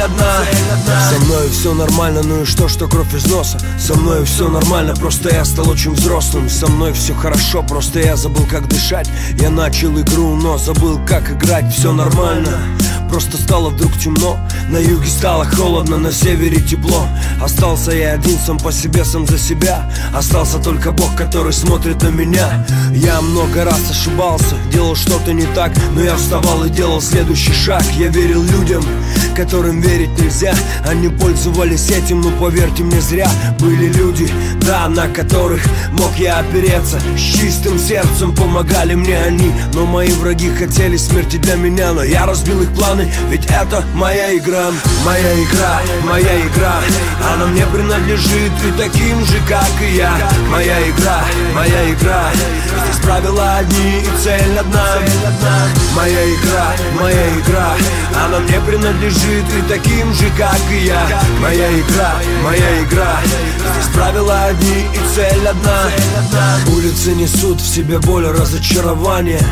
одна. Со мной все нормально, ну и что кровь из носа? Со мной все нормально, просто я стал очень взрослым. Со мной все хорошо, просто я забыл, как дышать. Я начал игру, но забыл, как играть. Все нормально, просто стало вдруг темно. На юге стало холодно, на севере тепло. Остался я один сам по себе, сам за себя. Остался только Бог, который смотрит на меня. Я много раз ошибался, делал что-то не так, но я вставал и делал следующий шаг. Я верил людям, которым верить нельзя. Они пользовались этим, но поверьте мне, зря. Были люди, да, на которых мог я опереться. С чистым сердцем помогали мне они. Но мои враги хотели смерти для меня. Но я разбил их планы, ведь это моя игра. Моя игра, моя игра. Она мне принадлежит и таким же, как и я. Моя игра, моя игра. Здесь правила одни и цель одна. Моя игра, моя игра. Она мне принадлежит и таким же, как и я. Моя игра, моя игра. Здесь правила одни и цель одна. Улицы несут в себе боль, разочарование.